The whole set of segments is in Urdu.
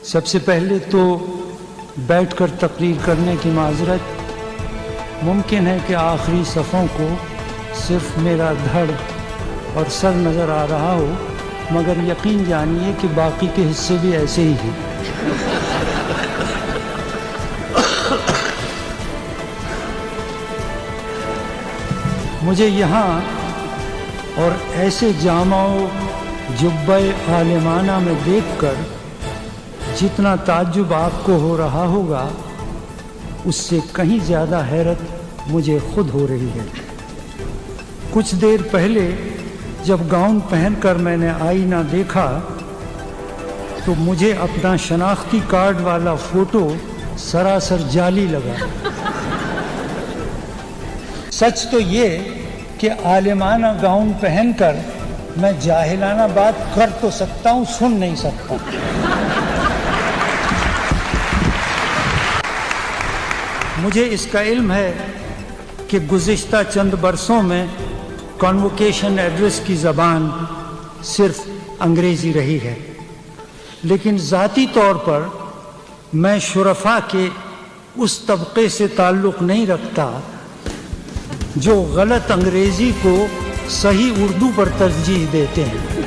سب سے پہلے تو بیٹھ کر تقریر کرنے کی معذرت. ممکن ہے کہ آخری صفوں کو صرف میرا دھڑ اور سر نظر آ رہا ہو، مگر یقین جانیے کہ باقی کے حصے بھی ایسے ہی ہیں. مجھے یہاں اور ایسے جامع و جبہ عالمانہ میں دیکھ کر جتنا تعجب آپ کو ہو رہا ہوگا، اس سے کہیں زیادہ حیرت مجھے خود ہو رہی ہے. کچھ دیر پہلے جب گاؤن پہن کر میں نے آئینہ دیکھا تو مجھے اپنا شناختی کارڈ والا فوٹو سراسر جعلی لگا. سچ تو یہ کہ عالمانہ گاؤن پہن کر میں جاہلانہ بات کر تو سکتا ہوں، سن نہیں سکتا. مجھے اس کا علم ہے کہ گزشتہ چند برسوں میں کانووکیشن ایڈریس کی زبان صرف انگریزی رہی ہے، لیکن ذاتی طور پر میں شرفاء کے اس طبقے سے تعلق نہیں رکھتا جو غلط انگریزی کو صحیح اردو پر ترجیح دیتے ہیں.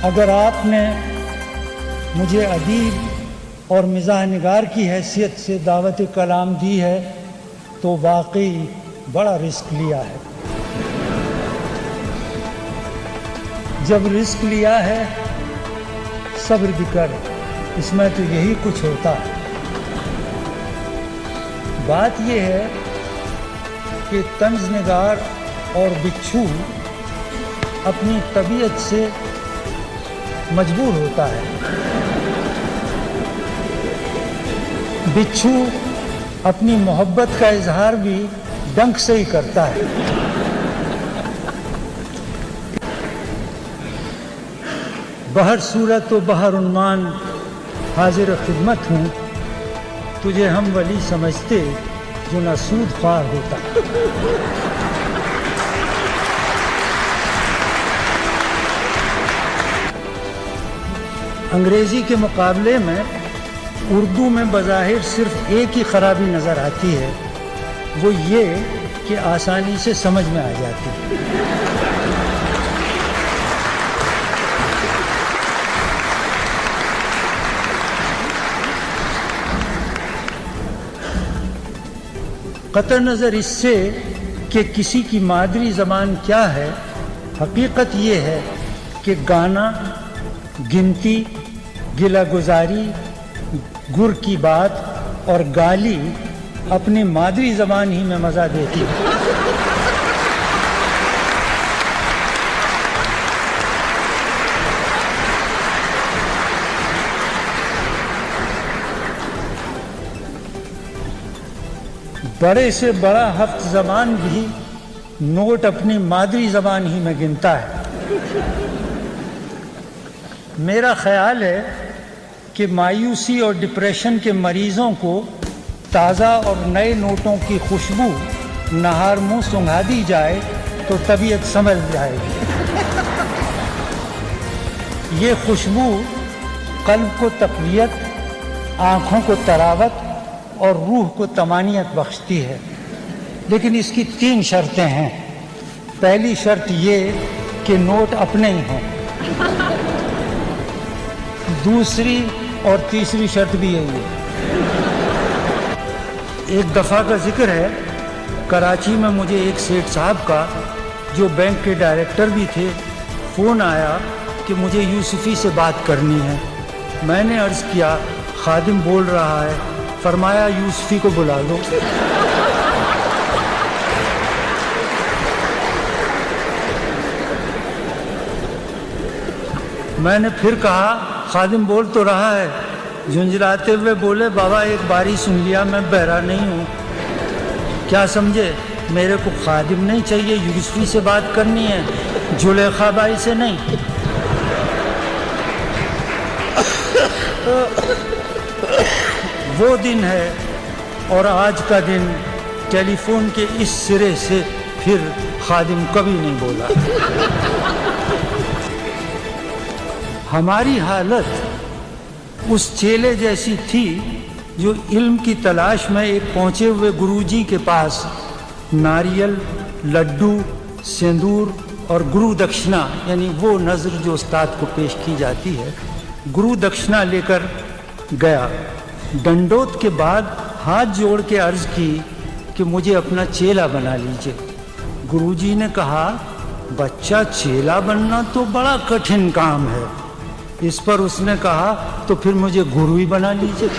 اگر آپ نے مجھے ادیب اور مزاح نگار کی حیثیت سے دعوت کلام دی ہے تو واقعی بڑا رسک لیا ہے. جب رسک لیا ہے صبر بھی کر، اس میں تو یہی کچھ ہوتا ہے. بات یہ ہے کہ طنز نگار اور بچھو اپنی طبیعت سے مجبور ہوتا ہے. بچھو اپنی محبت کا اظہار بھی ڈنک سے ہی کرتا ہے. بہر صورت و بہر عنوان حاضر خدمت ہوں، تجھے ہم ولی سمجھتے جو نہ سود خوار ہوتا. انگریزی کے مقابلے میں اردو میں بظاہر صرف ایک ہی خرابی نظر آتی ہے، وہ یہ کہ آسانی سے سمجھ میں آ جاتی ہے. قطع نظر اس سے کہ کسی کی مادری زبان کیا ہے، حقیقت یہ ہے کہ گانا، گنتی، گلہ گزاری، گر کی بات اور گالی اپنی مادری زبان ہی میں مزہ دیتی ہے. بڑے سے بڑا ہفت زبان بھی نوٹ اپنی مادری زبان ہی میں گنتا ہے. میرا خیال ہے کہ مایوسی اور ڈپریشن کے مریضوں کو تازہ اور نئے نوٹوں کی خوشبو نہار منہ سنگھا دی جائے تو طبیعت سنبھل جائے گی. یہ خوشبو قلب کو تقویت، آنکھوں کو طراوت اور روح کو طمانینت بخشتی ہے. لیکن اس کی 3 شرطیں ہیں. پہلی شرط یہ کہ نوٹ اپنے ہی ہوں. دوسری اور تیسری شرط بھی یہی ہے. ایک دفعہ کا ذکر ہے، کراچی میں مجھے ایک سیٹھ صاحب کا جو بینک کے ڈائریکٹر بھی تھے فون آیا کہ مجھے یوسفی سے بات کرنی ہے. میں نے عرض کیا خادم بول رہا ہے. فرمایا یوسفی کو بلا لو. میں نے پھر کہا خادم بول تو رہا ہے. جھنجھلاتے ہوئے بولے بابا ایک باری سن لیا، میں بہرا نہیں ہوں. کیا سمجھے؟ میرے کو خادم نہیں چاہیے، یوسفی سے بات کرنی ہے، زلیخا بائی سے نہیں. وہ دن ہے اور آج کا دن ٹیلی فون کے اس سرے سے پھر خادم کبھی نہیں بولا. ہماری حالت اس چیلے جیسی تھی جو علم کی تلاش میں ایک پہنچے ہوئے گروجی کے پاس ناریل، لڈو، سندور اور گرو دکشنا یعنی وہ نذر جو استاد کو پیش کی جاتی ہے، گرو دکشنا لے کر گیا۔ ڈنڈوت کے بعد ہاتھ جوڑ کے عرض کی کہ مجھے اپنا چیلا بنا لیجئے۔ گروجی نے کہا بچہ چیلا بننا تو بڑا کٹھن کام ہے۔ اس پر اس نے کہا تو پھر مجھے گرو ہی بنا لیجئے۔